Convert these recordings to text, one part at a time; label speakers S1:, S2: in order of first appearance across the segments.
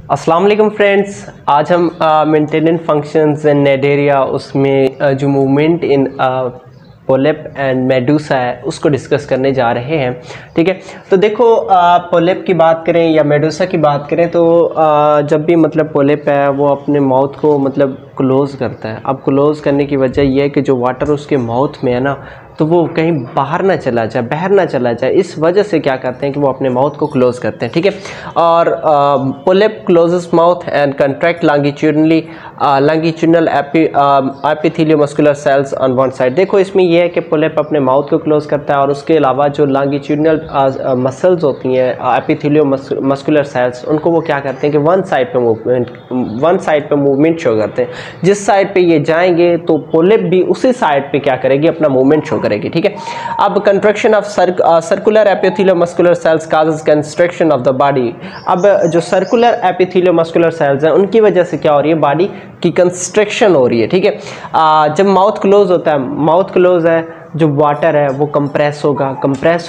S1: अस्सलाम वालेकुम फ्रेंड्स, आज हम मेंटेनेंस फंक्शंस इन नेडेरिया उसमें जो movement in polyp and Medusa है उसको डिस्कस करने जा रहे हैं। ठीक है, तो देखो पोलिप की बात करें या मेडूसा की बात करें तो जब भी मतलब पोलिप है वो अपने माउथ को मतलब क्लोज़ करता है। अब क्लोज़ करने की वजह यह है कि जो वाटर उसके माउथ में है ना, तो वो कहीं बाहर ना चला जाए, बाहर ना चला जाए, इस वजह से क्या करते हैं कि वो अपने माउथ को क्लोज़ करते हैं। ठीक है, और polyp closes mouth and contract longitudinal epitheliomuscular cells on one side. देखो इसमें यह है कि पोलिप अपने माउथ को क्लोज़ करता है और उसके अलावा जो लॉन्गिट्यूडनल मसल्स होती हैं एपिथेलियोमस्कुलर सेल्स, उनको वो क्या करते हैं कि वन साइड पे मूवमेंट शो करते हैं। जिस साइड पे ये जाएंगे तो पोलिप भी उसी साइड पे क्या करेगी, अपना मूवमेंट शो करेगी। ठीक है, अब contraction of circular epitheliomuscular cells causes construction of the body. अब जो सर्कुलर एपिथेलियोमस्कुलर सेल्स हैं उनकी वजह से क्या हो रही है, बॉडी की कंस्ट्रक्शन हो रही है। ठीक है, जब माउथ क्लोज होता है, माउथ क्लोज है, जो वाटर है वो कंप्रेस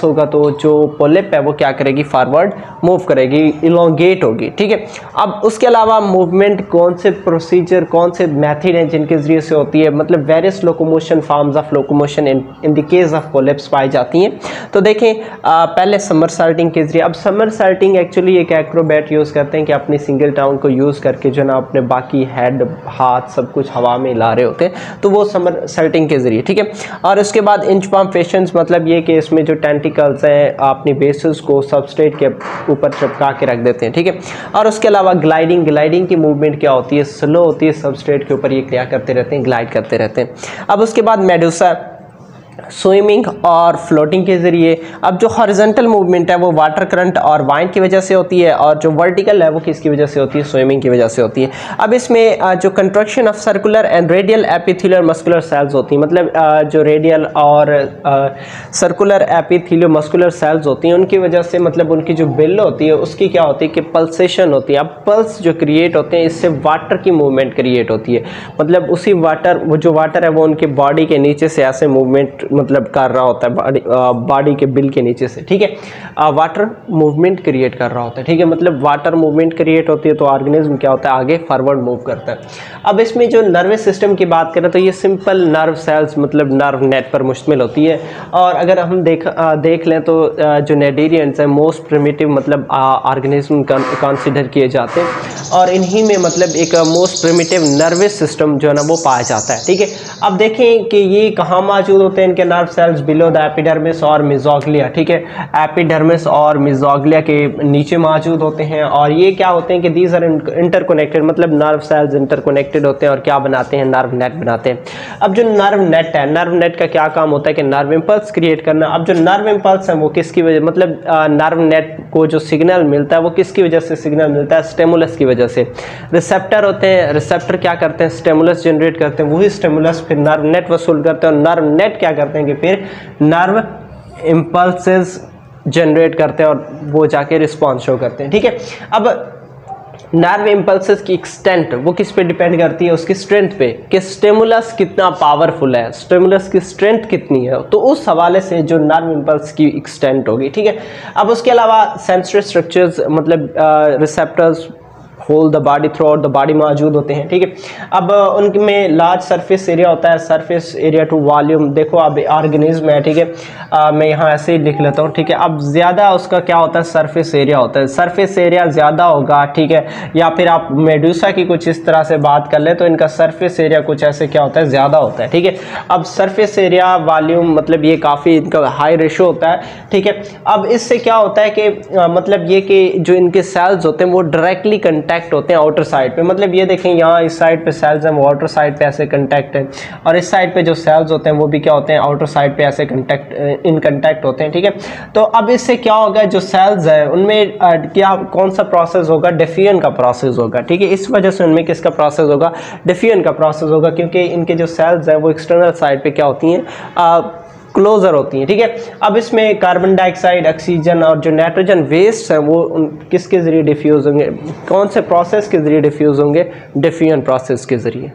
S1: होगा तो जो पोलिप है वो क्या करेगी, फॉरवर्ड मूव करेगी, इलोंगेट होगी। ठीक है, अब उसके अलावा मूवमेंट कौन से प्रोसीजर, कौन से मेथड हैं जिनके ज़रिए से होती है, मतलब various locomotion forms of locomotion in the case of polyps पाई जाती हैं। तो देखें पहले समरसॉल्टिंग के जरिए। अब समरसॉल्टिंग एक्चुअली एक एक्रोबैट यूज़ करते हैं कि अपनी सिंगल टाउन को यूज़ करके जो ना अपने बाकी हेड हाथ सब कुछ हवा में ला रहे होते हैं, तो वो समरसॉल्टिंग के जरिए। ठीक है, और उसके बाद इंच पाम पेशेंस, मतलब ये कि इसमें जो टेंटिकल्स हैं अपनी बेसिस को सबस्ट्रेट के ऊपर चिपका के रख देते हैं। ठीक है, और उसके अलावा ग्लाइडिंग की मूवमेंट क्या होती है, स्लो होती है, सबस्ट्रेट के ऊपर ये क्या करते रहते हैं, ग्लाइड करते रहते हैं। अब उसके बाद मेडूसा स्विमिंग और फ्लोटिंग के ज़रिए। अब जो हॉरिजॉन्टल मूवमेंट है वो वाटर करंट और वाइंड की वजह से होती है, और जो वर्टिकल है वो किसकी वजह से होती है, स्विमिंग की वजह से होती है। अब इसमें जो contraction of circular and radial epithelial muscular cells होती हैं, मतलब जो रेडियल और सर्कुलर एपिथेलियल मस्कुलर सेल्स होती हैं उनकी वजह से, मतलब उनकी जो बिल होती है उसकी क्या होती है कि पल्सेशन होती है। अब पल्स जो क्रिएट होते हैं इससे वाटर की मूवमेंट क्रिएट होती है, मतलब उसी वाटर, वो जो वाटर है वो उनके बॉडी के नीचे से ऐसे मूवमेंट मतलब कर रहा होता है, बॉडी के बिल के नीचे से। ठीक है, वाटर मूवमेंट क्रिएट कर रहा होता है। ठीक है, मतलब वाटर मूवमेंट क्रिएट होती है तो ऑर्गेनिज्म क्या होता है, आगे फॉरवर्ड मूव करता है। अब इसमें जो नर्वस सिस्टम की बात करें तो ये सिंपल नर्व सेल्स, मतलब नर्व नेट पर मुश्तमिल होती है। और अगर हम देख लें तो जो नेडेरियंस हैं मोस्ट प्रिमिटिव मतलब ऑर्गेनिज्म कंसिडर किए जाते हैं, और इन्हीं में मतलब एक मोस्ट प्रिमिटिव नर्वस सिस्टम जो है ना वो पाया जाता है। ठीक है, अब देखें कि ये कहाँ मौजूद होते हैं, इनके nerve cells below the epidermis और मेसोग्लिया। ठीक है, एपिडर्मिस और मेसोग्लिया के नीचे मौजूद होते हैं, और ये क्या होते हैं कि दीज आर इंटरकनेक्टेड, मतलब नर्व सेल्स इंटरकनेक्टेड होते हैं और क्या बनाते हैं, नर्व नेट बनाते हैं। अब जो नर्व नेट है, नर्व नेट का क्या काम होता है कि नर्व इंपल्स क्रिएट करना। अब जो नर्व इंपल्स है वो किसकी वजह, मतलब नर्व नेट को जो सिग्नल मिलता है वो किसकी वजह से सिग्नल मिलता है, स्टिमुलस की वजह से। रिसेप्टर होते हैं, रिसेप्टर क्या करते हैं, स्टिमुलस जनरेट करते हैं, वही स्टिमुलस फिर नर्व नेट वसूल करते हैं, और नर्व नेट क्या करते हैं कि फिर नर्व इंपल्सेस जनरेट करते हैं और वो जाके रिस्पॉन्स शो करते हैं। ठीक है, अब नर्व इंपल्सेस की एक्सटेंट वो किस पे डिपेंड करती है, उसकी स्ट्रेंथ पे, कि स्टिमुलस कितना पावरफुल है, स्टिमुलस की स्ट्रेंथ कितनी है, तो उस हवाले से जो नर्व इंपल्स की एक्सटेंट होगी। ठीक है, अब उसके अलावा सेंसरी स्ट्रक्चर्स, मतलब receptors whole the body, throughout the body मौजूद होते हैं। ठीक है, अब उनमें लार्ज सरफेस एरिया होता है, सरफेस एरिया टू वॉल्यूम। देखो अब ऑर्गेनिज्म है, ठीक है, मैं यहाँ ऐसे ही लिख लेता हूँ। ठीक है, अब ज़्यादा उसका क्या होता है, सरफेस एरिया होता है, सरफेस एरिया ज़्यादा होगा। ठीक है, या फिर आप मेडूसा की कुछ इस तरह से बात कर ले तो इनका सरफेस एरिया कुछ ऐसे क्या होता है, ज़्यादा होता है। ठीक है, अब सरफेस एरिया वॉल्यूम मतलब ये काफ़ी इनका हाई रेशो होता है। ठीक है, अब इससे क्या होता है कि मतलब ये कि जो इनके सेल्स होते हैं वो डायरेक्टली कंटैक्ट होते हैं आउटर साइड पे, मतलब ये देखें यहाँ इस साइड पे सेल्स हैं वो आउटर साइड पे ऐसे कंटैक्ट है, और इस साइड पे जो सेल्स होते हैं वो भी क्या होते हैं, आउटर साइड पे ऐसे इन कंटैक्ट होते हैं। ठीक है, तो अब इससे क्या होगा, जो सेल्स है उनमें क्या कौन सा प्रोसेस होगा, डिफ्यूजन का प्रोसेस होगा। ठीक है, इस वजह से उनमें किसका प्रोसेस होगा, डिफ्यूजन का प्रोसेस होगा, क्योंकि इनके जो सेल्स हैं वो एक्सटर्नल साइड पे क्या होती हैं, क्लोजर होती हैं। ठीक है, अब इसमें कार्बन डाइऑक्साइड, ऑक्सीजन और जो नाइट्रोजन वेस्ट है वो किसके ज़रिए डिफ्यूज़ होंगे, कौन से प्रोसेस के ज़रिए डिफ्यूज़ होंगे, डिफ्यूजन प्रोसेस के ज़रिए।